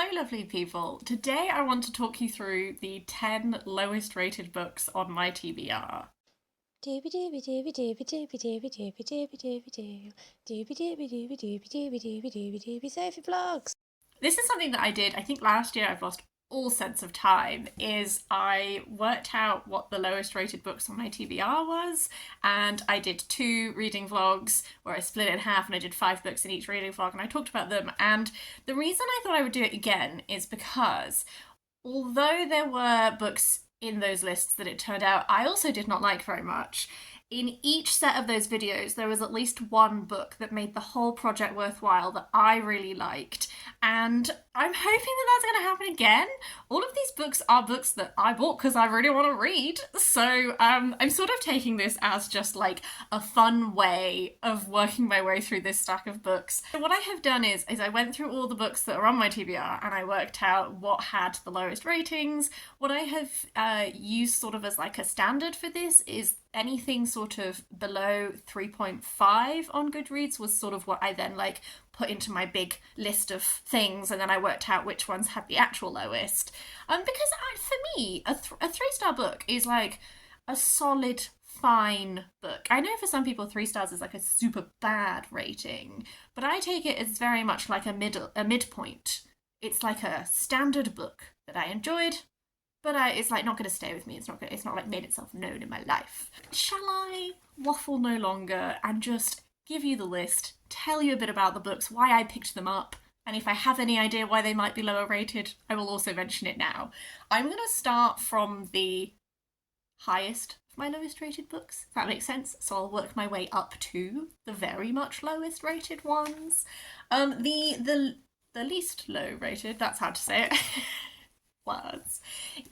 Hello, lovely people. Today I want to talk you through the 10 lowest rated books on my TBR. Doobie doobie doobie doobie doobie doobie doobie doobie doobie doobie doobie doobie doobie doobie doobie doobie doobie Sophie vlogs. This is something that I did, I think last year. I've lost all sense of time. Is I worked out what the lowest rated books on my TBR was, and I did 2 reading vlogs where I split it in half and I did 5 books in each reading vlog and I talked about them. And the reason I thought I would do it again is because although there were books in those lists that it turned out I also did not like very much, in each set of those videos there was at least one book that made the whole project worthwhile that I really liked. And I'm hoping that that's going to happen again. All of these books are books that I bought because I really want to read. So I'm sort of taking this as just like a fun way of working my way through this stack of books. So what I have done is I went through all the books that are on my TBR and I worked out what had the lowest ratings. What I have used sort of as like a standard for this is anything sort of below 3.5 on Goodreads was sort of what I then like put into my big list of things, and then I worked out which ones had the actual lowest. Because for me, a 3-star book is like a solid fine book. I know for some people 3 stars is like a super bad rating, but I take it as very much like a midpoint. It's like a standard book that I enjoyed, but it's like not going to stay with me. It's not like made itself known in my life. Shall I waffle no longer and just give you the list, tell you a bit about the books, why I picked them up, and if I have any idea why they might be lower rated, I will also mention it now. I'm going to start from the highest of my lowest rated books, if that makes sense. So I'll work my way up to the very much lowest rated ones. The least low rated, that's how to say it. Words,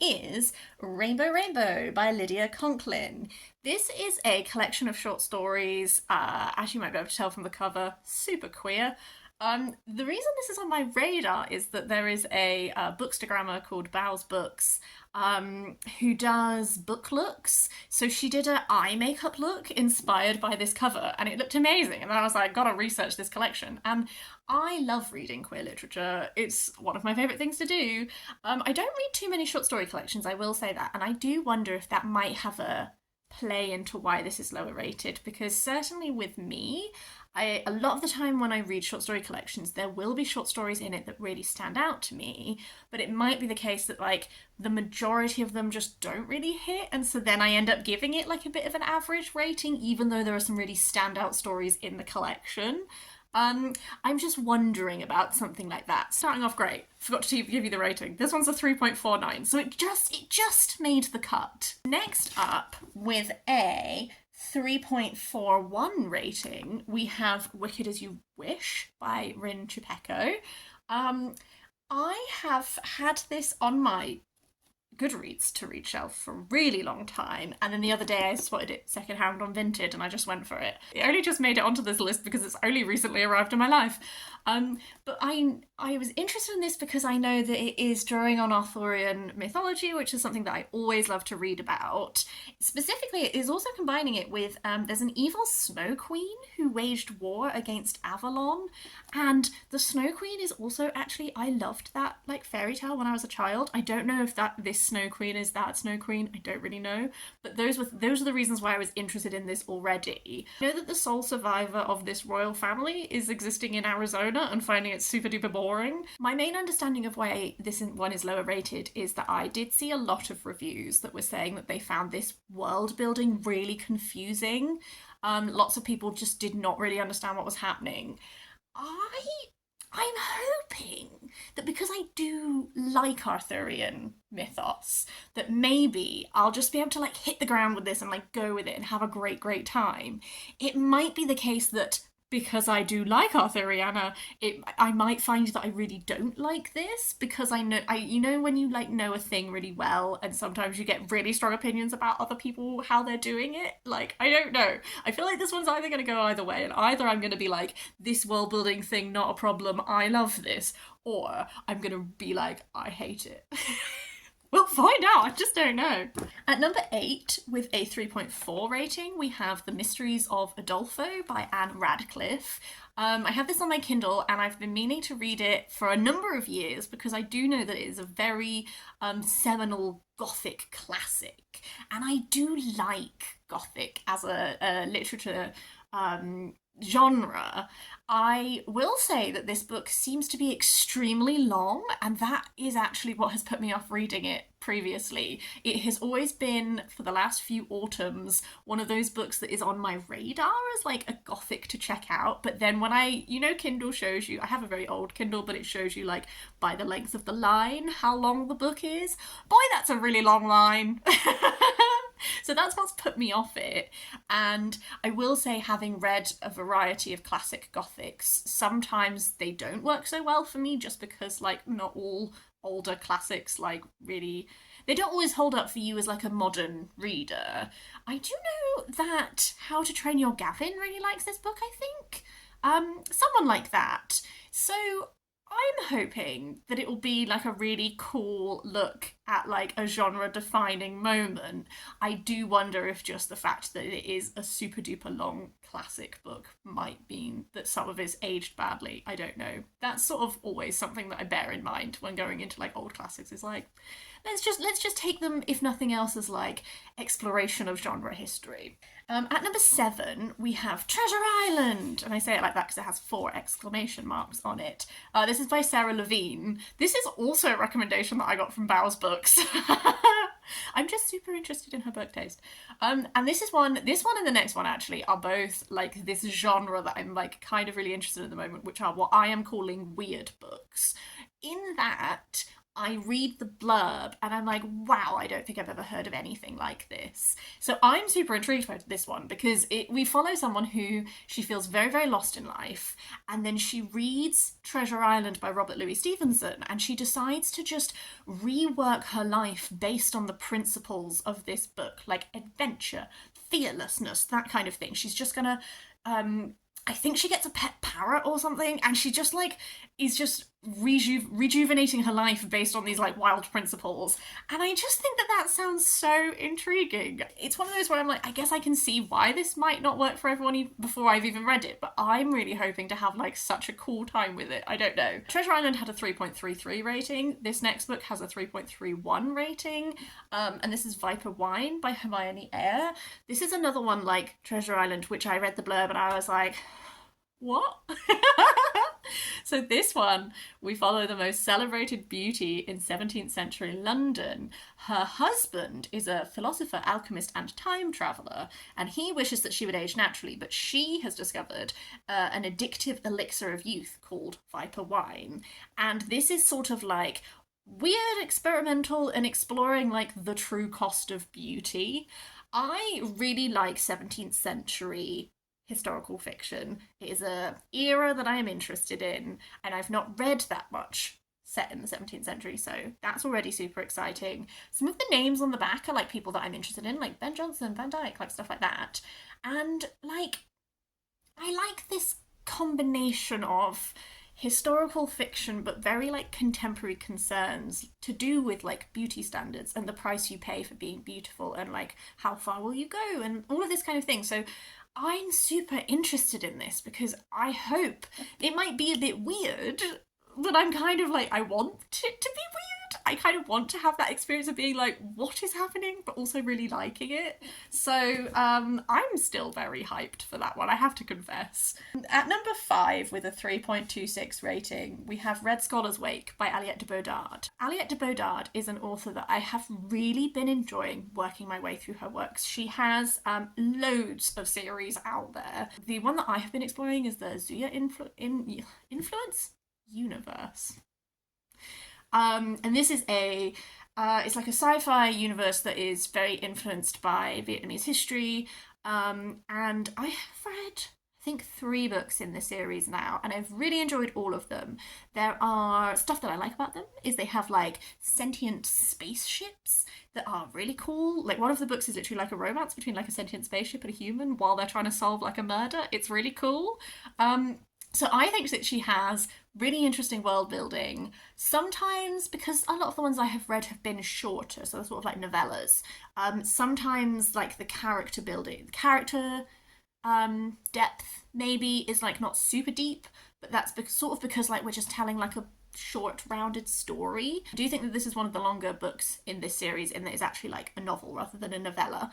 is Rainbow Rainbow by Lydia Conklin. This is a collection of short stories, as you might be able to tell from the cover, super queer. The reason this is on my radar is that there is a bookstagrammer called Bow's Books, who does book looks. So she did an eye makeup look inspired by this cover, and it looked amazing. And then I was like, gotta research this collection. And I love reading queer literature. It's one of my favourite things to do. I don't read too many short story collections, I will say that, and I do wonder if that might have a play into why this is lower rated, because certainly with me, a lot of the time when I read short story collections, there will be short stories in it that really stand out to me, but it might be the case that like the majority of them just don't really hit, and so then I end up giving it like a bit of an average rating, even though there are some really standout stories in the collection. I'm just wondering about something like that. Starting off great. Forgot to give you the rating. This one's a 3.49, so it just made the cut. Next up, with a 3.41 rating, we have Wicked as You Wish by Chupeco. I have had this on my Goodreads to read shelf for a really long time, and then the other day I spotted it secondhand on Vinted and I just went for it. It only just made it onto this list because it's only recently arrived in my life. But I was interested in this because I know that it is drawing on Arthurian mythology, which is something that I always love to read about. Specifically, it is also combining it with there's an evil Snow Queen who waged war against Avalon, and the Snow Queen is also actually, I loved that like fairy tale when I was a child. I don't know if this Snow Queen is that Snow Queen. I don't really know, but those are the reasons why I was interested in this already. I know that the sole survivor of this royal family is existing in Arizona and finding it super duper boring. My main understanding of why this one is lower rated is that I did see a lot of reviews that were saying that they found this world building really confusing. Lots of people just did not really understand what was happening. I'm hoping that because I do like Arthurian mythos, that maybe I'll just be able to like hit the ground with this and like go with it and have a great time. It might be the case that because I do like Arthuriana, I might find that I really don't like this, because I know when you like know a thing really well and sometimes you get really strong opinions about other people, how they're doing it. Like, I don't know. I feel like this one's either going to go either way, and either I'm going to be like, this world building thing, not a problem, I love this, or I'm going to be like, I hate it. We'll find out. I just don't know. At number 8, with a 3.4 rating, we have The Mysteries of Udolpho by Anne Radcliffe. I have this on my Kindle and I've been meaning to read it for a number of years because I do know that it is a very seminal Gothic classic. And I do like Gothic as a literature genre. I will say that this book seems to be extremely long, and that is actually what has put me off reading it previously. It has always been, for the last few autumns, one of those books that is on my radar as like a Gothic to check out. But then when Kindle shows you, I have a very old Kindle, but it shows you like by the length of the line how long the book is. Boy, that's a really long line. So that's what's put me off it. And I will say, having read a variety of classic Gothics, sometimes they don't work so well for me just because, like, not all older classics, like, really, they don't always hold up for you as, like, a modern reader. I do know that How to Train Your Gavin really likes this book, I think. Someone like that. So I'm hoping that it will be like a really cool look at like a genre defining moment. I do wonder if just the fact that it is a super duper long classic book might mean that some of it's aged badly. I don't know. That's sort of always something that I bear in mind when going into like old classics, is like, let's just take them, if nothing else, as like exploration of genre history. At number 7, we have Treasure Island, and I say it like that because it has 4 exclamation marks on it. This is by Sara Levine. This is also a recommendation that I got from Bow's Books. I'm just super interested in her book taste. And this one and the next one actually are both like this genre that I'm like kind of really interested in at the moment, which are what I am calling weird books. In that, I read the blurb and I'm like, wow, I don't think I've ever heard of anything like this. So I'm super intrigued by this one because we follow someone who she feels very, very lost in life, and then she reads Treasure Island by Robert Louis Stevenson and she decides to just rework her life based on the principles of this book, like adventure, fearlessness, that kind of thing. She's just gonna I think she gets a pet parrot or something, and she just like is just rejuvenating her life based on these like wild principles. And I just think that sounds so intriguing. It's one of those where I'm like, I guess I can see why this might not work for everyone before I've even read it, but I'm really hoping to have like such a cool time with it. I don't know. Treasure Island had a 3.33 rating. This next book has a 3.31 rating, and this is Viper Wine by Hermione Eyre. This is another one like Treasure Island, which I read the blurb and I was like, what? So this one, we follow the most celebrated beauty in 17th century London. Her husband is a philosopher, alchemist, and time traveller, and he wishes that she would age naturally, but she has discovered an addictive elixir of youth called Viper Wine. And this is sort of like weird, experimental, and exploring like the true cost of beauty. I really like 17th century historical fiction. It is an era that I am interested in, and I've not read that much set in the 17th century, so that's already super exciting. Some of the names on the back are like people that I'm interested in, like Ben Jonson, Van Dyke, like stuff like that. And like, I like this combination of historical fiction but very like contemporary concerns to do with like beauty standards and the price you pay for being beautiful and like how far will you go and all of this kind of thing. So I'm super interested in this because I hope it might be a bit weird, but I'm kind of like, I want it to be weird. I kind of want to have that experience of being like, what is happening, but also really liking it. So I'm still very hyped for that one, I have to confess. At number 5, with a 3.26 rating, we have Red Scholar's Wake by Aliette de Bodard. Aliette de Bodard is an author that I have really been enjoying working my way through her works. She has loads of series out there. The one that I have been exploring is the Zuya Influence universe. And this is it's like a sci-fi universe that is very influenced by Vietnamese history. And I have read, I think, 3 books in the series now, and I've really enjoyed all of them. There are stuff that I like about them is they have like sentient spaceships that are really cool. Like one of the books is literally like a romance between like a sentient spaceship and a human while they're trying to solve like a murder. It's really cool. So I think that she has really interesting world building. Sometimes, because a lot of the ones I have read have been shorter, so they're sort of like novellas. Sometimes like the character building, the character depth maybe is like not super deep, but that's sort of because like we're just telling like a short rounded story. I do think that this is one of the longer books in this series in that it's actually like a novel rather than a novella.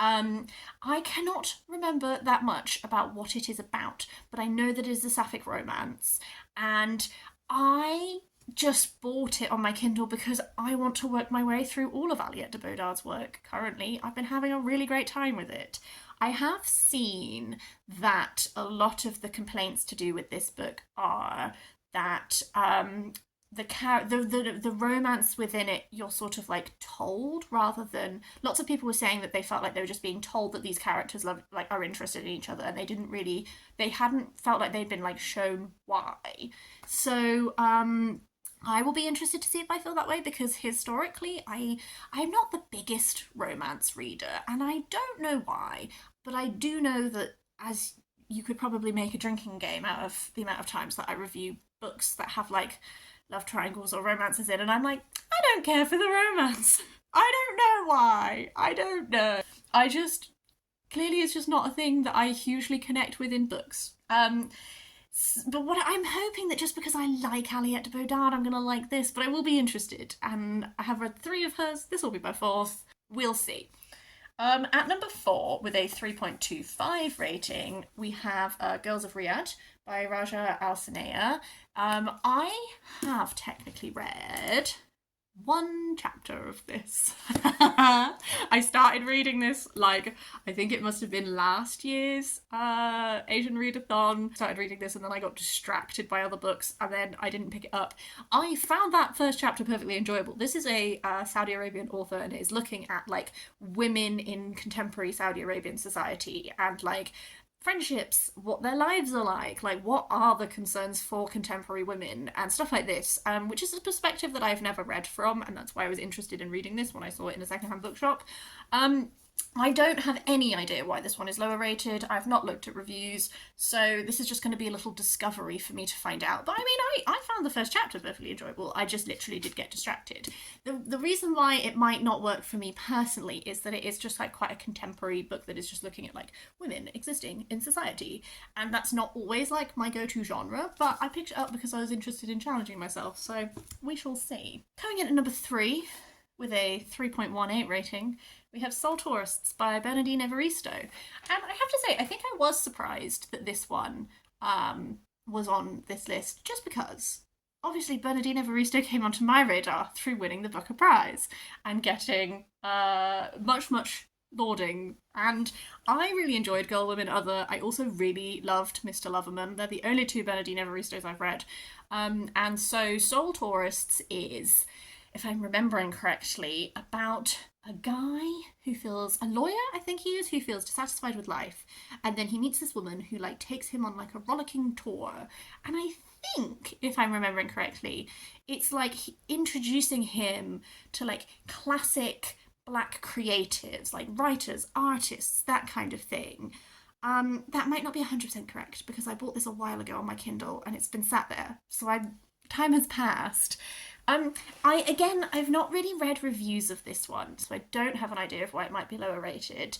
I cannot remember that much about what it is about, but I know that it is a sapphic romance, and I just bought it on my Kindle because I want to work my way through all of Aliette de Bodard's work currently. I've been having a really great time with it. I have seen that a lot of the complaints to do with this book are that the romance within it you're sort of like told, rather than, lots of people were saying that they felt like they were just being told that these characters are interested in each other, and they hadn't felt like they'd been like shown why. So I will be interested to see if I feel that way, because historically I'm not the biggest romance reader, and I don't know why, but I do know that, as you could probably make a drinking game out of the amount of times that I review books that have like love triangles or romances in, and I'm like, I don't care for the romance. I don't know why. I don't know. I just, clearly it's just not a thing that I hugely connect with in books. But what I'm hoping that just because I like Aliette de Bodard, I'm gonna like this, but I will be interested. And I have read 3 of hers. This will be my 4th. We'll see. At number 4, with a 3.25 rating, we have Girls of Riyadh by Rajaa al-Saena. I have technically read 1 chapter of this. I started reading this, like, I think it must have been last year's Asian Readathon. Started reading this and then I got distracted by other books and then I didn't pick it up. I found that first chapter perfectly enjoyable. This is a Saudi Arabian author, and it is looking at like women in contemporary Saudi Arabian society and like friendships, what their lives are like what are the concerns for contemporary women and stuff like this, which is a perspective that I've never read from, and that's why I was interested in reading this when I saw it in a secondhand bookshop. I don't have any idea why this one is lower rated. I've not looked at reviews, so this is just going to be a little discovery for me to find out. But I mean, I found the first chapter perfectly enjoyable. I just literally did get distracted. The reason why it might not work for me personally is that it is just like quite a contemporary book that is just looking at like women existing in society. And that's not always like my go-to genre, but I picked it up because I was interested in challenging myself. So we shall see. Coming in at number 3, with a 3.18 rating, we have Soul Tourists by Bernadine Evaristo. And I have to say, I think I was surprised that this one was on this list, just because obviously Bernadine Evaristo came onto my radar through winning the Booker Prize and getting much lauding. And I really enjoyed Girl, Women, Other. I also really loved Mr. Loverman. They're the only 2 Bernadine Evaristos I've read. And so Soul Tourists is, if I'm remembering correctly, about a guy who feels, a lawyer I think he is, who feels dissatisfied with life, and then he meets this woman who like takes him on like a rollicking tour, and I think, if I'm remembering correctly, it's like introducing him to like classic black creatives, like writers, artists, that kind of thing. That might not be 100% correct because I bought this a while ago on my Kindle and it's been sat there, so time has passed. I've not really read reviews of this one, so I don't have an idea of why it might be lower rated.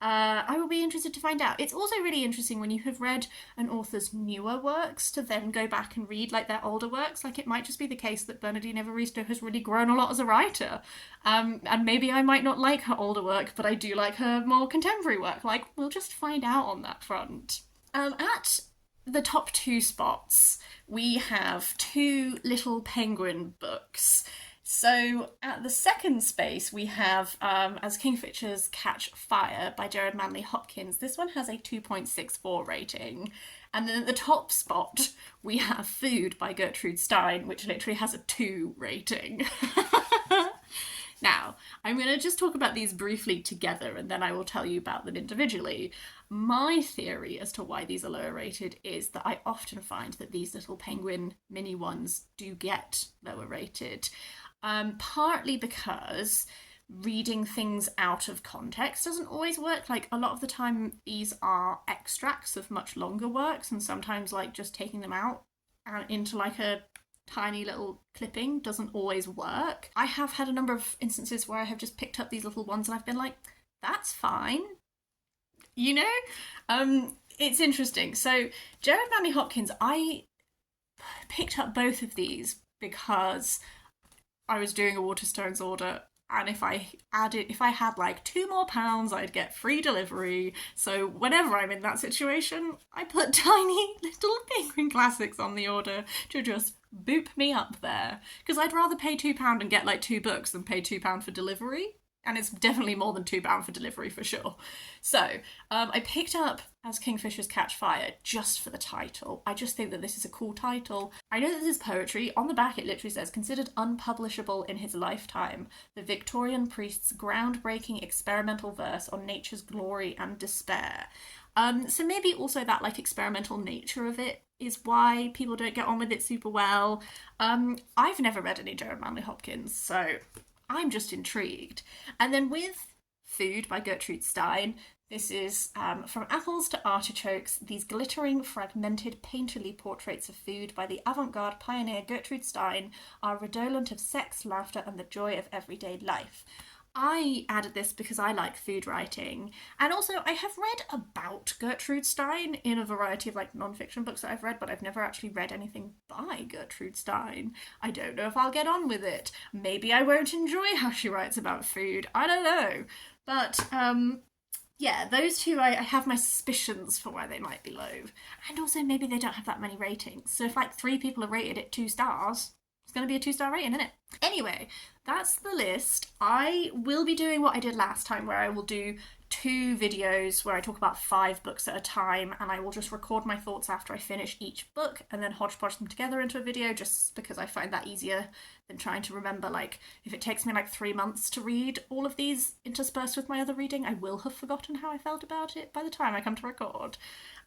I will be interested to find out. It's also really interesting when you have read an author's newer works to then go back and read like their older works. Like, it might just be the case that Bernadine Evaristo has really grown a lot as a writer. And maybe I might not like her older work, but I do like her more contemporary work. Like, we'll just find out on that front. At the top 2 spots, we have 2 Little Penguin books. So at the second space, we have As Kingfishers Catch Fire by Gerard, Manley, Hopkins. This one has a 2.64 rating. And then at the top spot, we have Food by Gertrude Stein, which literally has a 2 rating. Now, I'm going to just talk about these briefly together and then I will tell you about them individually. My theory as to why these are lower rated is that I often find that these Little Penguin mini ones do get lower rated. Partly because reading things out of context doesn't always work. Like, a lot of the time these are extracts of much longer works, and sometimes like just taking them out and into like a tiny little clipping doesn't always work. I have had a number of instances where I have just picked up these little ones and I've been like, that's fine, you know. It's interesting. So Gerard Manley Hopkins, I picked up both of these because I was doing a Waterstones order, and if I had like £2 more, I'd get free delivery. So whenever I'm in that situation, I put tiny little Penguin Classics on the order to just boop me up there. Because I'd rather pay £2 and get like 2 books than pay £2 for delivery. And it's definitely more than £2 for delivery for sure. So I picked up As Kingfishers Catch Fire just for the title. I just think that this is a cool title. I know that this is poetry. On the back it literally says, considered unpublishable in his lifetime, the Victorian priest's groundbreaking experimental verse on nature's glory and despair. So maybe also that like experimental nature of it is why people don't get on with it super well. I've never read any Gerard Manley Hopkins, so I'm just intrigued. And then with Food by Gertrude Stein, this is From Apples to Artichokes, these glittering, fragmented, painterly portraits of food by the avant-garde pioneer Gertrude Stein are redolent of sex, laughter, and the joy of everyday life. I added this because I like food writing, and also I have read about Gertrude Stein in a variety of like non-fiction books that I've read, but I've never actually read anything by Gertrude Stein. I don't know if I'll get on with it. Maybe I won't enjoy how she writes about food. I don't know. But yeah, those two, I have my suspicions for why they might be low. And also maybe they don't have that many ratings. So if like 3 people are rated it 2 stars, it's going to be a 2-star rating, isn't it? Anyway, that's the list. I will be doing what I did last time, where I will do 2 videos where I talk about 5 books at a time, and I will just record my thoughts after I finish each book and then hodgepodge them together into a video, just because I find that easier than trying to remember. Like, if it takes me like 3 months to read all of these interspersed with my other reading, I will have forgotten how I felt about it by the time I come to record.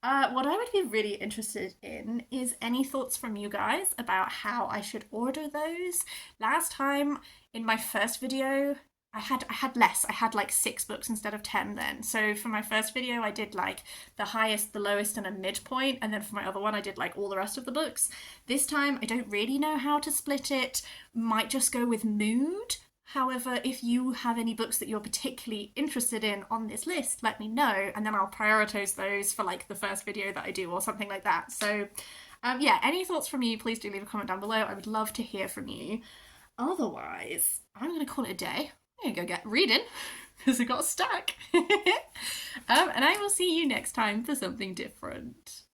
What I would be really interested in is any thoughts from you guys about how I should order those. Last time in my first video, I had less. I had like 6 books instead of 10 then. So for my first video, I did like the highest, the lowest, and a midpoint. And then for my other one, I did like all the rest of the books. This time, I don't really know how to split it. Might just go with mood. However, if you have any books that you're particularly interested in on this list, let me know, and then I'll prioritize those for like the first video that I do or something like that. So yeah, any thoughts from you, please do leave a comment down below. I would love to hear from you. Otherwise, I'm going to call it a day. I'm going to go get reading because I got stuck. And I will see you next time for something different.